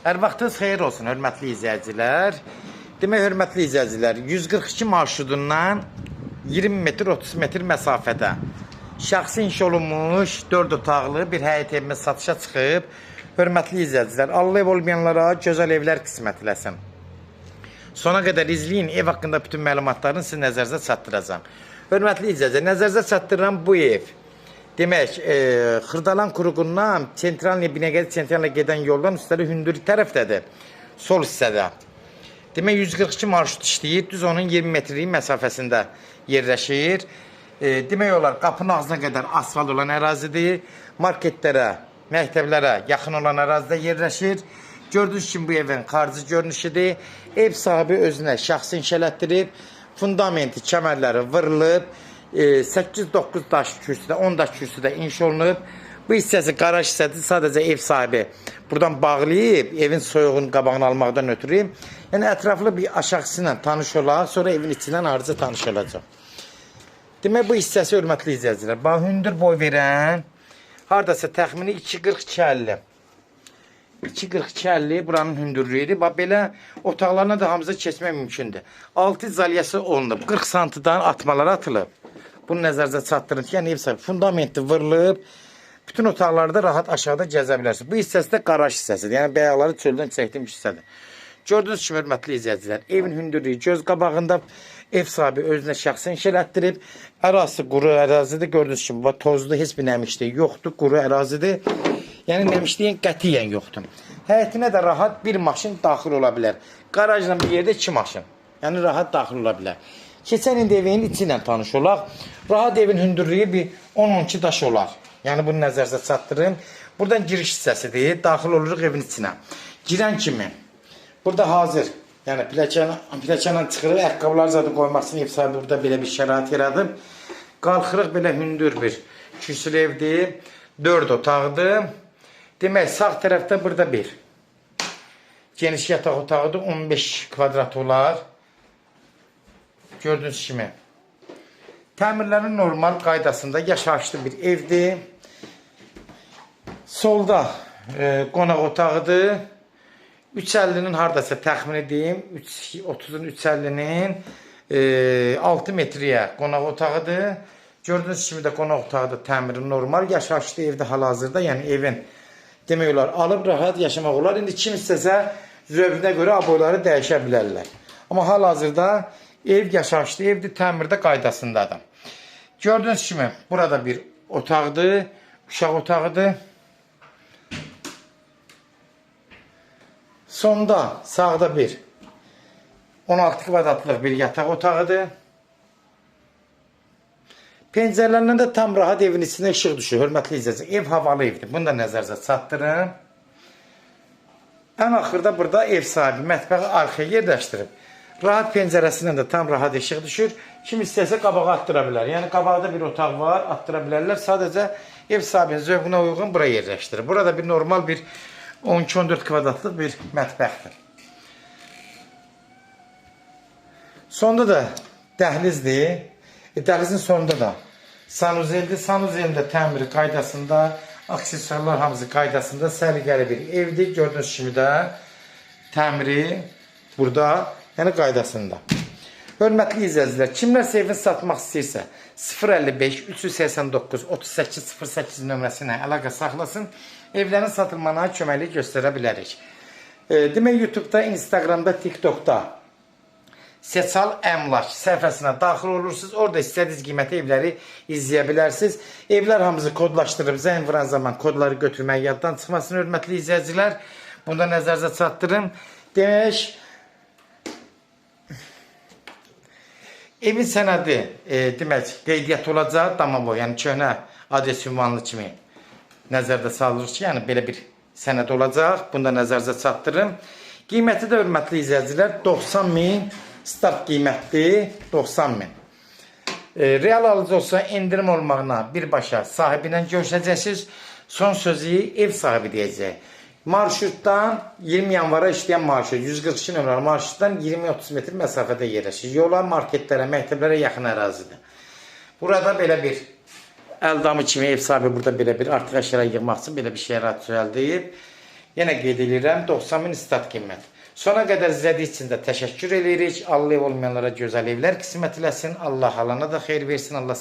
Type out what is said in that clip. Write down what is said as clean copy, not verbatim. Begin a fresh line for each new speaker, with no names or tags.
Hər vaxtınız xeyir olsun, hörmətli izləyicilər. Demək, hörmətli izləyicilər, 142 marşrudundan 20 metr, 30 metr məsafədə şəxsi inşa olunmuş 4 otaqlı bir həyət evimiz satışa çıxıb. Hörmətli izləyicilər, Allah ev olmayanlara gözəl evlər qismət eləsin. Sona qədər izləyin, ev haqqında bütün məlumatlarını sizin nəzərinizə çatdıracağım. Hörmətli izləyicilər, nəzərinizə çatdırıram bu ev. Demək, Xırdalan quruğundan Binəqədi sentralına gedən yoldan üstəli hündür tərəfdədir, sol hissədə. Demək, 142 marşrut işləyir, düz onun 20 metrlik məsafəsində yerləşir. Demək olar, qapının ağzına qədər asfalt olan ərazidir, marketlərə, məktəblərə yaxın olan ərazidə yerləşir. Gördüyünüz kimi bu evin xarici görünüşüdür. Ev sahibi özünə şəxsi inşələtdirib, fundamenti, kəmərləri vırılıb, 8-9 daş kürsüdə, 10 daş kürsüdə inşa olunub. Bu hissəsi qaraj hissədir. Sadəcə ev sahibi buradan bağlayıb, evin soyuğun qabağını almaqdan ötürü. Yəni, ətraflı bir aşağısı ilə tanış olaq, sonra evin içindən harca tanış olacaq. Demək, bu hissəsi, hörmətli izləyicilər, hündür boy verən, haradasa təxmini 2.42-50. 2.42-50 buranın hündürlüyüdür. Belə otaqlarına da hamıza keçmək mümkündür. 6 izolyası olunub, 40 santıdan atmalar atılıb. Bunu nəzərinizə çatdırın ki, yəni ev sahibi fundamenti vırılıb, bütün otaqlarda rahat aşağıda gəzə bilərsiniz. Bu hissəsi də qaraj hissəsidir. Yəni bəyaqları çöldən çəkdiyim hissədir. Gördüyünüz kimi, hörmətli izləyicilər, evin hündürlüyü göz qabağında ev sahibi özünə şəxsi inşələtdirib. Ərazisi quru ərazidir. Gördüyünüz kimi, tozlu, heç bir nəmişlik yoxdur. Quru ərazidir. Yəni nəmişliyin qətiyyən yoxdur. Həyətinə də rahat bir maşın daxil ola bilər. Qarajla bir yerdə 2 maşın. Yəni rahat daxil ola bilər. Keçən indi evin içi ilə tanış olaq. Rahat evin hündürlüyü bir 10-12 daş olar. Yəni bunu nəzərinizə çatdırın. Buradan giriş hissəsidir. Daxil oluruq evin içinə. Girən kimi burada hazır. Yəni pilləkənlə çıxırıq. Ayaqqabıları zaten qoymasını ev sahibi burada belə bir şərait yaradıb. Qalxırıq belə hündür bir kürsülü evdir. 4 otaqdır. Demək, sağ tərəfdə burada bir geniş yataq otağıdır. 15 kvadrat olar. Gördüyünüz kimi. Təmirlərin normal qaydasında yaşayışlı bir evdir. Solda qonaq otağıdır. 3.50-nin haradasa təxmini deyim. 30-un 3.50-nin 6 metriyə qonaq otağıdır. Gördüyünüz kimi də qonaq otağı da təmiri normal. Yaşayışlı evdə hal-hazırda, yəni evin demək olar, alıb rahat yaşamaq olar. İndi kim istəsə zövqünə görə aboyları dəyişə bilərlər. Amma hal-hazırda ev yaşayışlı evdir, təmirdə qaydasındadır. Gördüyünüz kimi, burada bir otaqdır, uşaq otağıdır. Sonda, sağda bir 16 kvadratlıq bir yataq otağıdır. Pəncərələrindən də tam rahat evin içində işıq düşür, hörmətli izləyicilər. Ev havalı evdir, bunu da nəzərinizə çatdırın. Ən axırda burada ev sahibi mətbəxi arxaya yerləşdirib. Rahat pəncərəsindən də tam rahat işıq düşür. Kim istəsə qabağa atdıra bilər. Yəni qabaqda bir otaq var, atdıra bilərlər. Sadəcə ev sahibinin zövqünə uyğun bura yerləşdirir. Burada bir normal bir 12-14 kvadratlıq bir mətbəxdir. Sonda da dəhlizdir. Dəhlizin sonunda da sanuzeldir. Sanuzelin də təmiri qaydasında, aksesuarlar hamısı qaydasında səliqəli bir evdir. Gördüyünüz kimi də təmiri burada, yəni qaydasında. Hörmətli izləyicilər, kimlərsə evini satmaq istəyirsə 055 389 3808 nömrəsi ilə əlaqə saxlasın. Evlərin satılmana köməklik göstərə bilərik. Demək, YouTube'da, Instagram'da, TikTok'da Seçal Əmlak səhifəsinə daxil olursunuz. Orada istədiyiniz qiyməti evləri izləyə bilərsiniz. Evlər hamısı kodlaşdırıb, zəng vuran zaman kodları götürmək yaddan çıxmasın, hörmətli izləyicilər. Bunda nəzərinizə çatdırın. Demək, evin sənədi demək, qeydiyyat olacaq, damavoy, yəni köhnə adres ünvanlı kimi nəzərdə salırıq ki, yəni belə bir sənəd olacaq. Bunda nəzərinizə çatdırın. Qiyməti də, hörmətli izləyicilər, 90.000 start qiymətdir, 90.000. Real alıcı olsa endirim olmağına birbaşa sahibi ilə görüşəcəksiniz. Son sözü ev sahibi deyəcək. Marşrutdan 20 yanvara işləyən marşrut, 142 nömrəli marşrutdan 20-30 metr məsafədə yerləşir. Yola, marketlərə, məktəblərə yaxın ərazidir. Burada belə bir əldamı kimi ev sahibi burada belə bir artıq əşyalar yığmaq üçün belə bir şərait düzəldib. Yenə qeyd edirəm, 90 min stat qiymət. Sona qədər izlədiyi üçün də təşəkkür edirik. Allah ev olmayanlara gözəl evlər qismət eləsin. Allah alana da xeyir versin. Allah